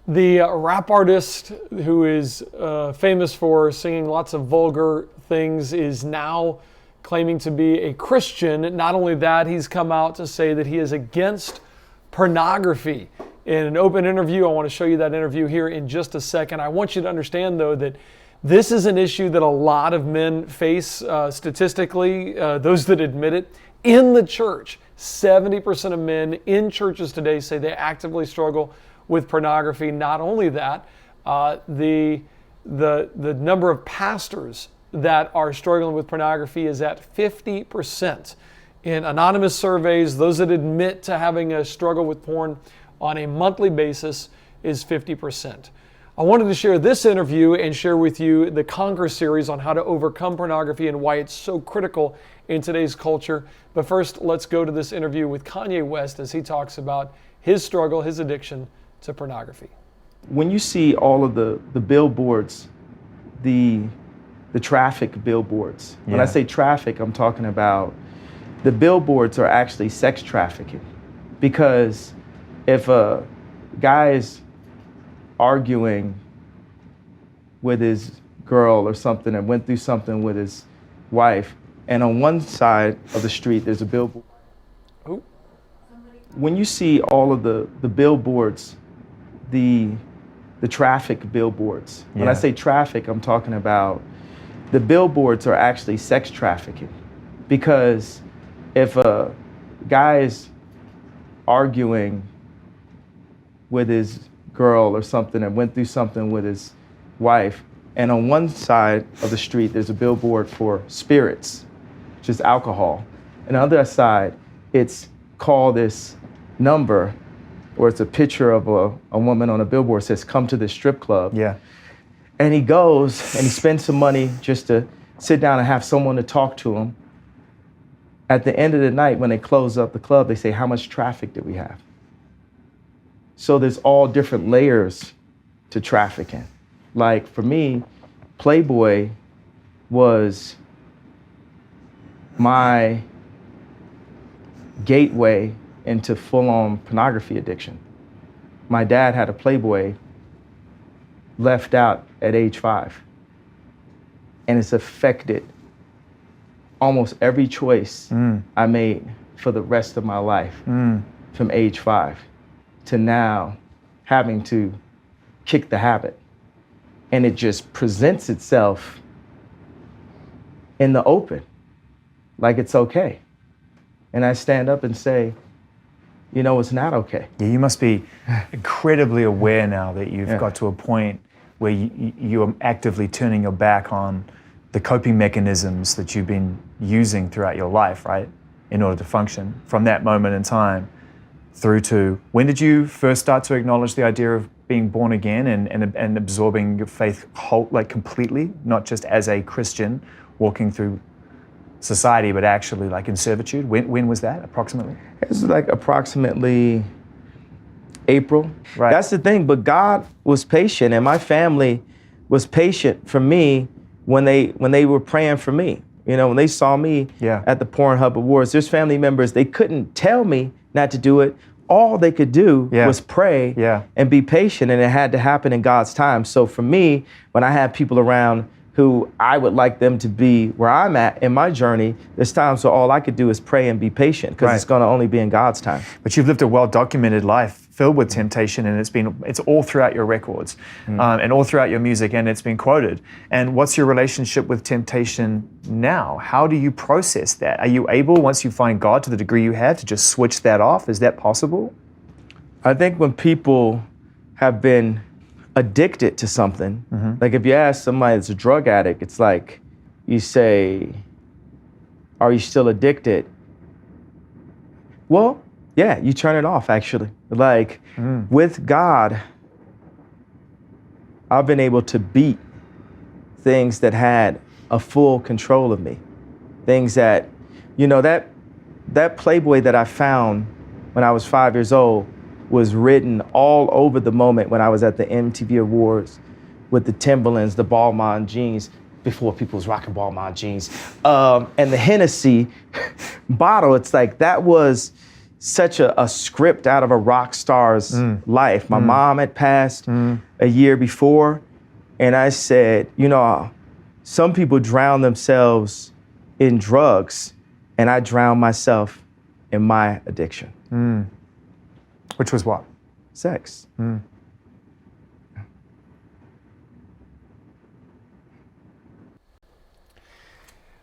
The rap artist who is famous for singing lots of vulgar things is now claiming to be a Christian. Not only that, he's come out to say that he is against pornography. In an open interview, I want to show you that interview here in just a second. I want you to understand, though, that this is an issue that a lot of men face statistically, those that admit it, in the church. 70% of men in churches today say they actively struggle with pornography. Not only that, the number of pastors that are struggling with pornography is at 50%. In anonymous surveys, those that admit to having a struggle with porn on a monthly basis is 50%. I wanted to share this interview and share with you the Conquer series on how to overcome pornography and why it's so critical in today's culture. But first, let's go to this interview with Kanye West as he talks about his struggle, his addiction to pornography. When you see all of the billboards, the traffic billboards, when I say traffic, I'm talking about the billboards are actually sex trafficking. Because if a guy is arguing with his girl or something and went through something with his wife, and on one side of the street there's a billboard. Ooh. When you see all of the billboards, the traffic billboards, when I say traffic, I'm talking about the billboards are actually sex trafficking. Because if a guy is arguing with his girl or something and went through something with his wife, and on one side of the street there's a billboard for spirits, just alcohol, and on the other side it's called this number, or it's a picture of a woman on a billboard, says come to this strip club. And he goes and he spends some money just to sit down and have someone to talk to him. At the end of the night, when they close up the club, they say, how much traffic did we have? So there's all different layers to trafficking. Like for me, Playboy was my gateway into full-on pornography addiction. My dad had a Playboy left out at age 5. And it's affected almost every choice I made for the rest of my life from age 5 to now having to kick the habit. And it just presents itself in the open, like it's okay. And I stand up and say, you know, it's not okay. Yeah, you must be incredibly aware now that you've got to a point where you are actively turning your back on the coping mechanisms that you've been using throughout your life, right? In order to function from that moment in time through to, when did you first start to acknowledge the idea of being born again and absorbing your faith like completely, not just as a Christian walking through society, but actually like in servitude? When was that approximately? It was like approximately April. Right. That's the thing, but God was patient and my family was patient for me when they were praying for me. You know, when they saw me at the Pornhub Awards, there's family members, they couldn't tell me not to do it. All they could do was pray and be patient, and it had to happen in God's time. So for me, when I have people around who I would like them to be where I'm at in my journey, there's times where all I could do is pray and be patient, because it's going to only be in God's time. But you've lived a well-documented life filled with temptation, and it's all throughout your records and all throughout your music, and it's been quoted. And what's your relationship with temptation now? How do you process that? Are you able, once you find God to the degree you have, to just switch that off? Is that possible? I think when people have been addicted to something, like if you ask somebody that's a drug addict, it's like you say, are you still addicted? Well, yeah, you turn it off actually. Like with God, I've been able to beat things that had a full control of me. Things that, you know, that Playboy that I found when I was 5 years old was written all over the moment when I was at the MTV Awards with the Timberlands, the Balmain jeans, before people was rocking Balmain jeans, and the Hennessy bottle. It's like that was, such a script out of a rock star's life. My mom had passed a year before, and I said, you know, some people drown themselves in drugs, and I drowned myself in my addiction. Which was what? Sex.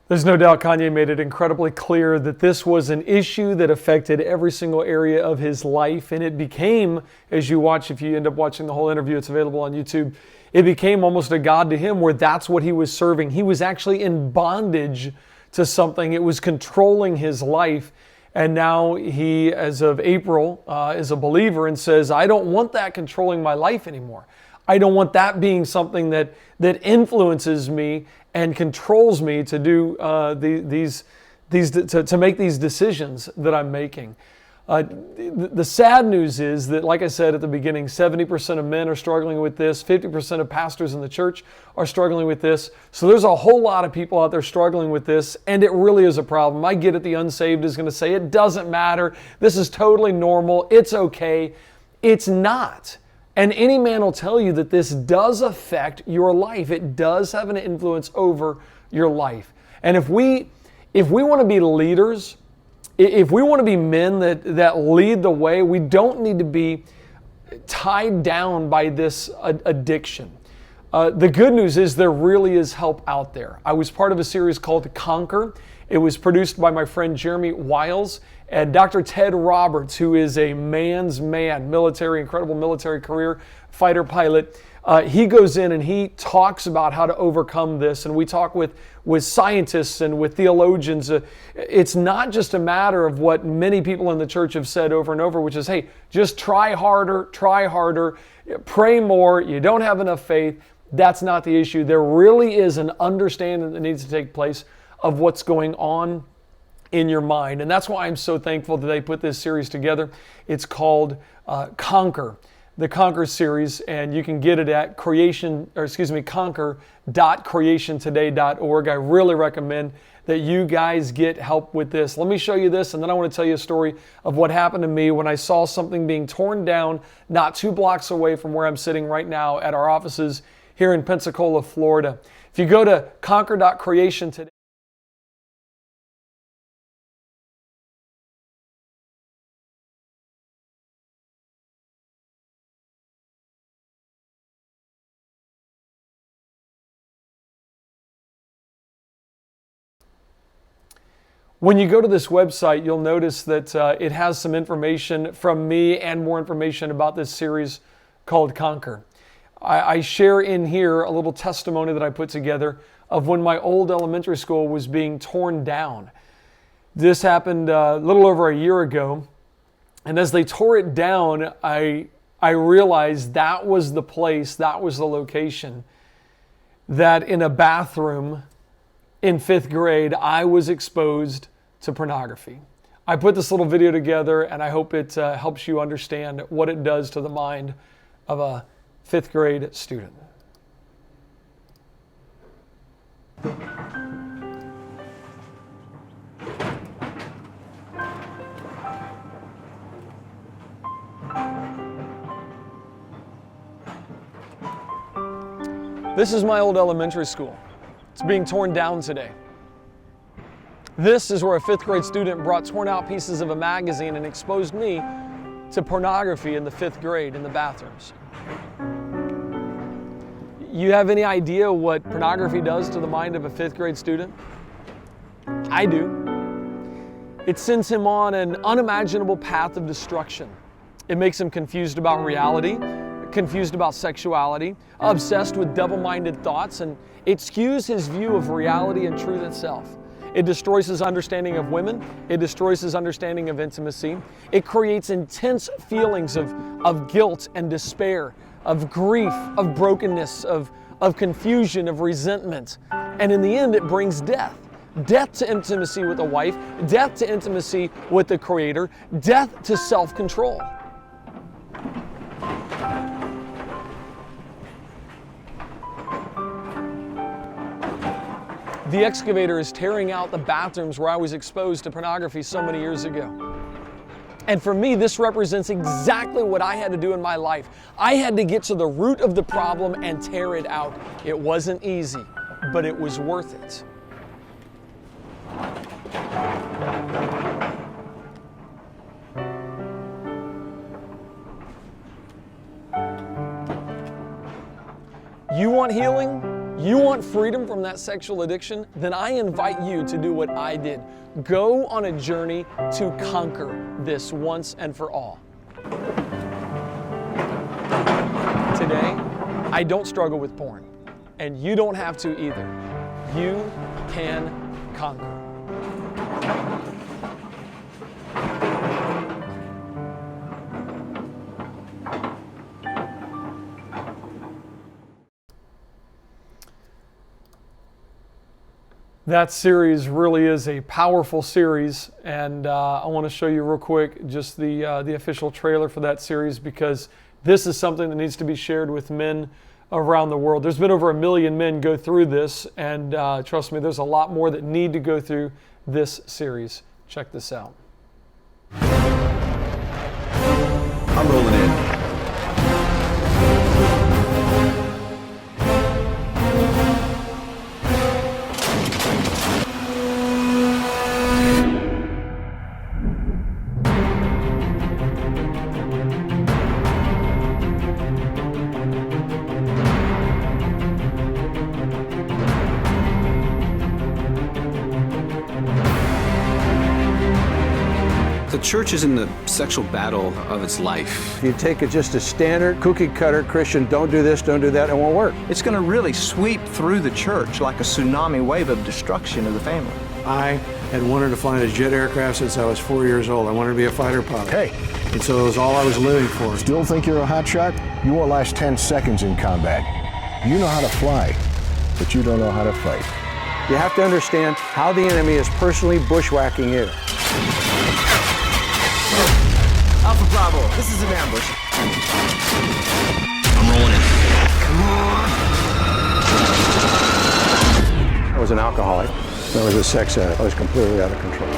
There's no doubt Kanye made it incredibly clear that this was an issue that affected every single area of his life. And it became, as you watch, if you end up watching the whole interview, it's available on YouTube, it became almost a god to him where that's what he was serving. He was actually in bondage to something. It was controlling his life. And now he, as of April, is a believer and says, I don't want that controlling my life anymore. I don't want that being something that influences me and controls me to do to make these decisions that I'm making. The sad news is that, like I said at the beginning, 70% of men are struggling with this, 50% of pastors in the church are struggling with this. So there's a whole lot of people out there struggling with this, and it really is a problem. I get it, the unsaved is going to say, it doesn't matter, this is totally normal, it's okay. It's not. And any man will tell you that this does affect your life. It does have an influence over your life. And if we want to be leaders, if we want to be men that lead the way, we don't need to be tied down by this addiction. The good news is there really is help out there. I was part of a series called Conquer. It was produced by my friend Jeremy Wiles and Dr. Ted Roberts, who is a man's man, incredible military career, fighter pilot. He goes in and he talks about how to overcome this. And we talk with scientists and with theologians. It's not just a matter of what many people in the church have said over and over, which is, hey, just try harder, pray more. You don't have enough faith. That's not the issue. There really is an understanding that needs to take place of what's going on in your mind. And that's why I'm so thankful that they put this series together. It's called Conquer, the Conquer series, and you can get it at conquer.creationtoday.org. I really recommend that you guys get help with this. Let me show you this, and then I want to tell you a story of what happened to me when I saw something being torn down not 2 blocks away from where I'm sitting right now at our offices here in Pensacola, Florida. If you go to conquer.creationtoday, when you go to this website, you'll notice that it has some information from me and more information about this series called Conquer. I share in here a little testimony that I put together of when my old elementary school was being torn down. This happened a little over a year ago, and as they tore it down, I realized that was the place, that was the location, that in a bathroom in 5th grade, I was exposed to pornography. I put this little video together, and I hope it helps you understand what it does to the mind of a 5th grade student. This is my old elementary school. It's being torn down today. This is where a 5th grade student brought torn out pieces of a magazine and exposed me to pornography in the 5th grade in the bathrooms. You have any idea what pornography does to the mind of a 5th grade student? I do. It sends him on an unimaginable path of destruction. It makes him confused about reality, confused about sexuality, obsessed with double-minded thoughts, and it skews his view of reality and truth itself. It destroys his understanding of women. It destroys his understanding of intimacy. It creates intense feelings of guilt and despair, of grief, of brokenness, of confusion, of resentment. And in the end, it brings death. Death to intimacy with a wife, death to intimacy with the Creator, death to self-control. The excavator is tearing out the bathrooms where I was exposed to pornography so many years ago. And for me, this represents exactly what I had to do in my life. I had to get to the root of the problem and tear it out. It wasn't easy, but it was worth it. You want healing? You want freedom from that sexual addiction? Then I invite you to do what I did. Go on a journey to conquer this once and for all. Today, I don't struggle with porn, and you don't have to either. You can conquer. That series really is a powerful series, and I want to show you real quick just the official trailer for that series, because this is something that needs to be shared with men around the world. There's been over 1 million men go through this, and trust me, there's a lot more that need to go through this series. Check this out. I'm rolling in. The church is in the sexual battle of its life. If you take just a standard cookie cutter Christian, don't do this, don't do that, it won't work. It's going to really sweep through the church like a tsunami wave of destruction of the family. I had wanted to fly a jet aircraft since I was 4 years old. I wanted to be a fighter pilot. Hey. And so it was all I was living for. Still think you're a hotshot? You won't last 10 seconds in combat. You know how to fly, but you don't know how to fight. You have to understand how the enemy is personally bushwhacking you. Alpha Bravo, this is an ambush. I'm rolling in. I was an alcoholic. I was a sex addict. I was completely out of control.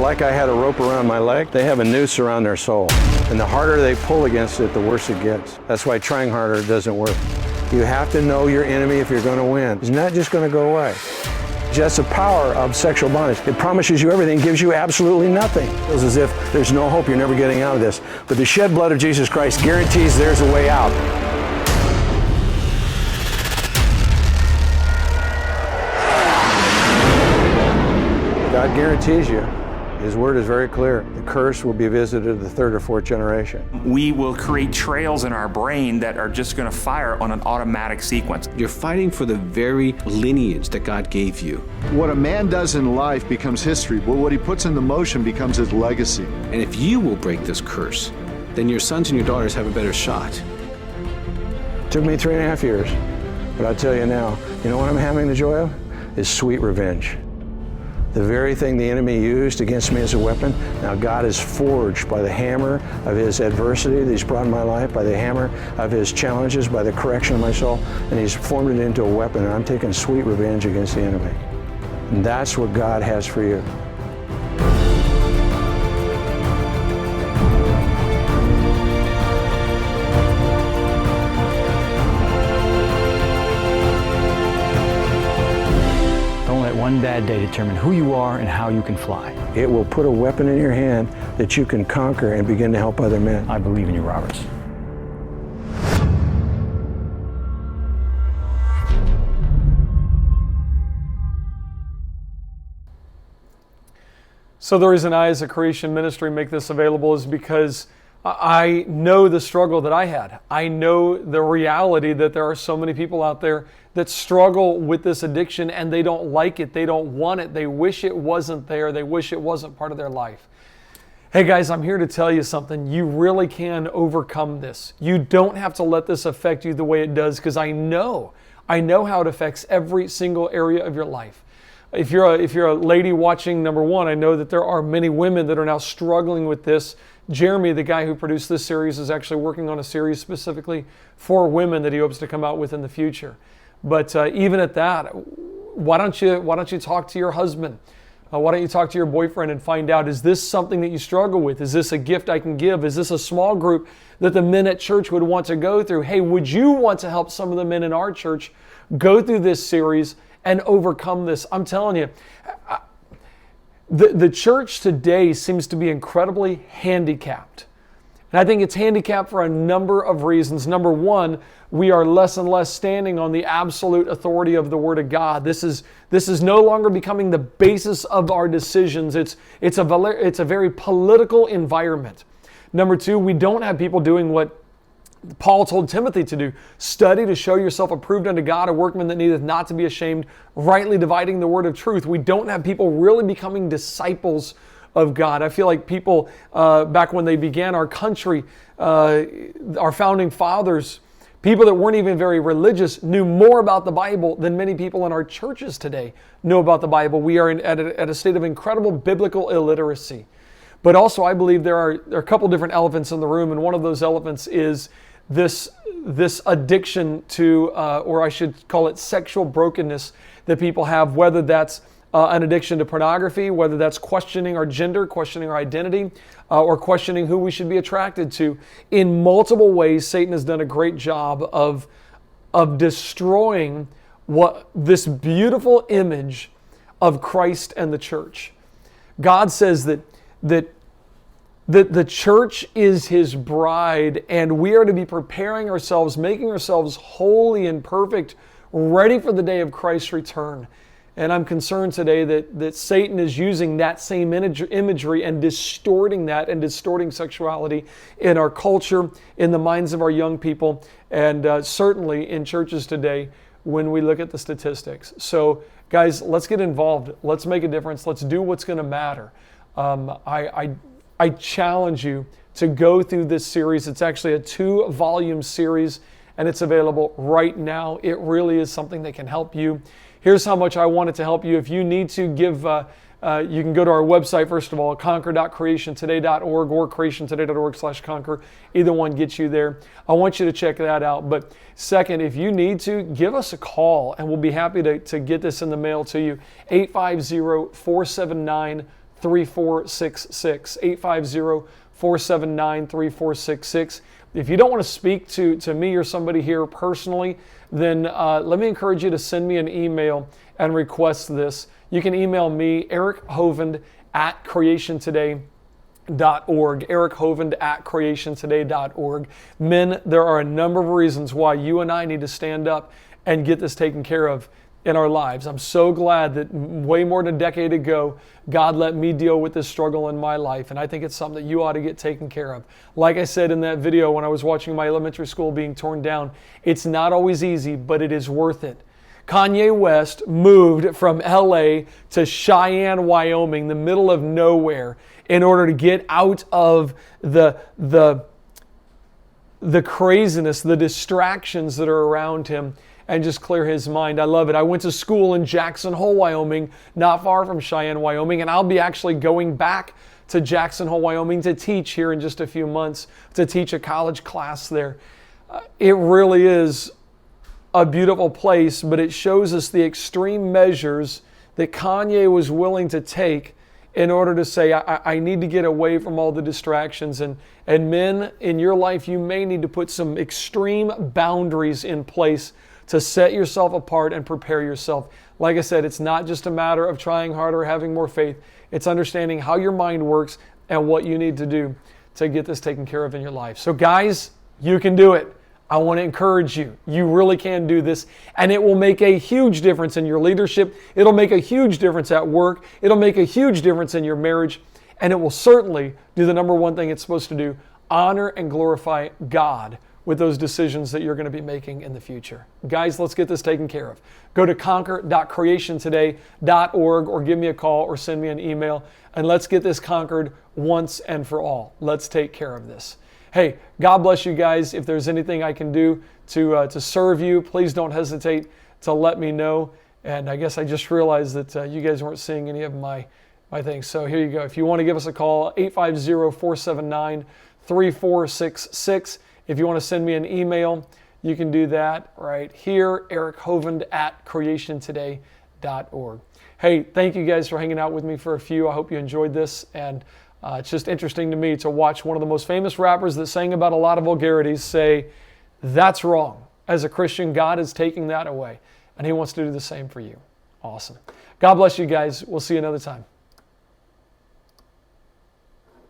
Like I had a rope around my leg, they have a noose around their soul. And the harder they pull against it, the worse it gets. That's why trying harder doesn't work. You have to know your enemy if you're going to win. It's not just going to go away. That's the power of sexual bondage. It promises you everything, gives you absolutely nothing. It feels as if there's no hope, you're never getting out of this. But the shed blood of Jesus Christ guarantees there's a way out. God guarantees you. His word is very clear. The curse will be visited the third or fourth generation. We will create trails in our brain that are just going to fire on an automatic sequence. You're fighting for the very lineage that God gave you. What a man does in life becomes history, but what he puts into motion becomes his legacy. And if you will break this curse, then your sons and your daughters have a better shot. It took me 3.5 years, but I'll tell you now, you know what I'm having the joy of? Is sweet revenge. The very thing the enemy used against me as a weapon, now God is forged by the hammer of his adversity that he's brought in my life, by the hammer of his challenges, by the correction of my soul, and he's formed it into a weapon, and I'm taking sweet revenge against the enemy. And that's what God has for you. One bad day determine who you are and how you can fly. It will put a weapon in your hand that you can conquer and begin to help other men. I believe in you, Roberts. So the reason I, as a Creation Ministry, make this available is because I know the struggle that I had. I know the reality that there are so many people out there that struggle with this addiction, and they don't like it. They don't want it. They wish it wasn't there. They wish it wasn't part of their life. Hey guys, I'm here to tell you something. You really can overcome this. You don't have to let this affect you the way it does, because I know how it affects every single area of your life. If you're a lady watching, number one, I know that there are many women that are now struggling with this. Jeremy, the guy who produced this series, is actually working on a series specifically for women that he hopes to come out with in the future. But even at that, why don't you talk to your husband? Why don't you talk to your boyfriend and find out, is this something that you struggle with? Is this a gift I can give? Is this a small group that the men at church would want to go through? Hey, would you want to help some of the men in our church go through this series and overcome this? I'm telling you, the church today seems to be incredibly handicapped. And I think it's handicapped for a number of reasons. Number one, we are less and less standing on the absolute authority of the Word of God. This is no longer becoming the basis of our decisions. It's a very political environment. Number two, we don't have people doing what Paul told Timothy to do. Study to show yourself approved unto God, a workman that needeth not to be ashamed, rightly dividing the word of truth. We don't have people really becoming disciples of God. I feel like people, back when they began our country, our founding fathers, people that weren't even very religious, knew more about the Bible than many people in our churches today know about the Bible. We are at a state of incredible biblical illiteracy. But also, I believe there are a couple different elephants in the room, and one of those elephants is this addiction to, or I should call it sexual brokenness that people have, whether that's an addiction to pornography, whether that's questioning our gender, questioning our identity, or questioning who we should be attracted to. In multiple ways, Satan has done a great job of destroying this beautiful image of Christ and the church. God says that the church is His bride, and we are to be preparing ourselves, making ourselves holy and perfect, ready for the day of Christ's return. And I'm concerned today that Satan is using that same imagery and distorting that and distorting sexuality in our culture, in the minds of our young people, and certainly in churches today when we look at the statistics. So guys, let's get involved. Let's make a difference. Let's do what's going to matter. I challenge you to go through this series. It's actually a 2-volume series, and it's available right now. It really is something that can help you. Here's how much I wanted to help you. If you need to give, you can go to our website, first of all, conquer.creationtoday.org or creationtoday.org/conquer. Either one gets you there. I want you to check that out. But second, if you need to, give us a call, and we'll be happy to get this in the mail to you. 850-479-3466. 850-479-3466. If you don't want to speak to me or somebody here personally, then let me encourage you to send me an email and request this. You can email me, Eric Hovind at creationtoday.org. Eric Hovind at creationtoday.org. Men, there are a number of reasons why you and I need to stand up and get this taken care of in our lives. I'm so glad that way more than a decade ago, God let me deal with this struggle in my life, and I think it's something that you ought to get taken care of. Like I said in that video when I was watching my elementary school being torn down, it's not always easy, but it is worth it. Kanye West moved from LA to Cheyenne, Wyoming, the middle of nowhere, in order to get out of the craziness, the distractions that are around him, and just clear his mind. I love it. I went to school in Jackson Hole, Wyoming, not far from Cheyenne, Wyoming, and I'll be actually going back to Jackson Hole, Wyoming to teach here in just a few months, to teach a college class there. It really is a beautiful place, but it shows us the extreme measures that Kanye was willing to take in order to say, I need to get away from all the distractions. And men, in your life, you may need to put some extreme boundaries in place to set yourself apart and prepare yourself. Like I said, it's not just a matter of trying harder or having more faith. It's understanding how your mind works and what you need to do to get this taken care of in your life. So guys, you can do it. I want to encourage you. You really can do this, and it will make a huge difference in your leadership. It'll make a huge difference at work. It'll make a huge difference in your marriage, and it will certainly do the number one thing it's supposed to do: honor and glorify God with those decisions that you're going to be making in the future. Guys, let's get this taken care of. Go to conquer.creationtoday.org or give me a call or send me an email, and let's get this conquered once and for all. Let's take care of this. Hey, God bless you guys. If there's anything I can do to serve you, please don't hesitate to let me know. And I guess I just realized that you guys weren't seeing any of my things. So here you go. If you want to give us a call, 850-479-3466. If you want to send me an email, you can do that right here, Eric Hovind at creationtoday.org. Hey, thank you guys for hanging out with me for a few. I hope you enjoyed this. And it's just interesting to me to watch one of the most famous rappers that sang about a lot of vulgarities say, that's wrong. As a Christian, God is taking that away. And he wants to do the same for you. Awesome. God bless you guys. We'll see you another time.